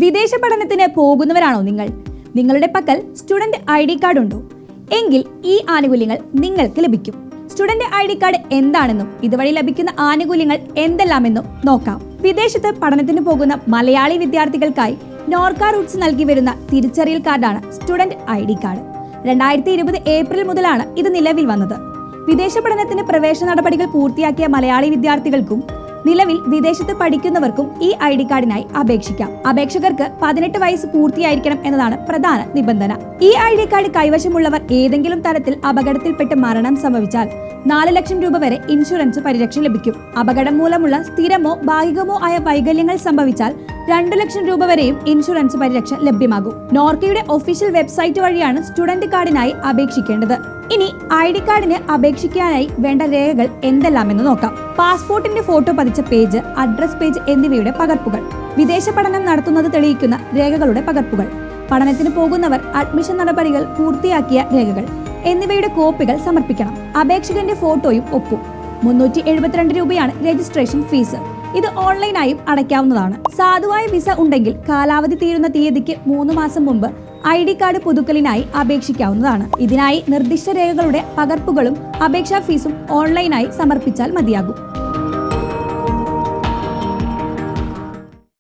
വിദേശ പഠനത്തിന് പോകുന്നവരാണോ നിങ്ങൾ? നിങ്ങളുടെ പക്കൽ സ്റ്റുഡന്റ് ID കാർഡ് ഉണ്ടോ? എങ്കിൽ ഈ ആനുകൂല്യങ്ങൾ നിങ്ങൾക്ക് ലഭിക്കും. സ്റ്റുഡന്റ് ID കാർഡ് എന്താണെന്നും ഇതുവഴി ലഭിക്കുന്ന ആനുകൂല്യങ്ങൾ എന്തെല്ലാമെന്നും നോക്കാം. വിദേശത്ത് പഠനത്തിന് പോകുന്ന മലയാളി വിദ്യാർത്ഥികൾക്കായി നോർക്ക റൂട്ട്സ് നൽകി വരുന്ന തിരിച്ചറിയൽ കാർഡാണ് സ്റ്റുഡന്റ് ID കാർഡ്. 2020 ഏപ്രിൽ മുതലാണ് ഇത് നിലവിൽ വന്നത്. വിദേശ പഠനത്തിന് പ്രവേശന നടപടികൾ പൂർത്തിയാക്കിയ മലയാളി വിദ്യാർത്ഥികൾക്കും നിലവിൽ വിദേശത്ത് പഠിക്കുന്നവർക്കും ഈ ID കാർഡിനായി അപേക്ഷിക്കാം. അപേക്ഷകർക്ക് 18 വയസ്സ് പൂർത്തിയായിരിക്കണം എന്നതാണ് പ്രധാന നിബന്ധന. ഈ ID കാർഡ് കൈവശമുള്ളവർ ഏതെങ്കിലും തരത്തിൽ അപകടത്തിൽപ്പെട്ട് മരണം സംഭവിച്ചാൽ 4 ലക്ഷം രൂപ വരെ ഇൻഷുറൻസ് പരിരക്ഷ ലഭിക്കും. അപകടം മൂലമുള്ള സ്ഥിരമോ ഭാഗികമോ ആയ വൈകല്യങ്ങൾ സംഭവിച്ചാൽ 2 ലക്ഷം രൂപ വരെയും ഇൻഷുറൻസ് പരിരക്ഷ ലഭ്യമാകും. നോർക്കയുടെ ഒഫീഷ്യൽ വെബ്സൈറ്റ് വഴിയാണ് സ്റ്റുഡന്റ് കാർഡിനായി അപേക്ഷിക്കേണ്ടത്. ഇനി ID കാർഡിന് അപേക്ഷിക്കാനായി വേണ്ട രേഖകൾ എന്തെല്ലാമെന്ന് നോക്കാം. പാസ്പോർട്ടിന്റെ ഫോട്ടോ പതിച്ച പേജ്, അഡ്രസ് പേജ് എന്നിവയുടെ പകർപ്പുകൾ, വിദേശ പഠനം നടത്തുന്നത് തെളിയിക്കുന്ന രേഖകളുടെ പകർപ്പുകൾ, പഠനത്തിന് പോകുന്നവർ അഡ്മിഷൻ നടപടികൾ പൂർത്തിയാക്കിയ രേഖകൾ എന്നിവയുടെ കോപ്പികൾ സമർപ്പിക്കണം. അപേക്ഷകന്റെ ഫോട്ടോയും ഒപ്പും. 372 രൂപയാണ് രജിസ്ട്രേഷൻ ഫീസ്. ഇത് ഓൺലൈനായും അടയ്ക്കാവുന്നതാണ്. സാധുവായ വിസ ഉണ്ടെങ്കിൽ കാലാവധി തീരുന്ന തീയതിക്ക് 3 മാസം മുമ്പ് ID കാർഡ് പുതുക്കലിനായി അപേക്ഷിക്കാവുന്നതാണ്. ഇതിനായി നിർദ്ദിഷ്ട രേഖകളുടെ പകർപ്പുകളും അപേക്ഷാ ഫീസും ഓൺലൈനായി സമർപ്പിച്ചാൽ മതിയാകും.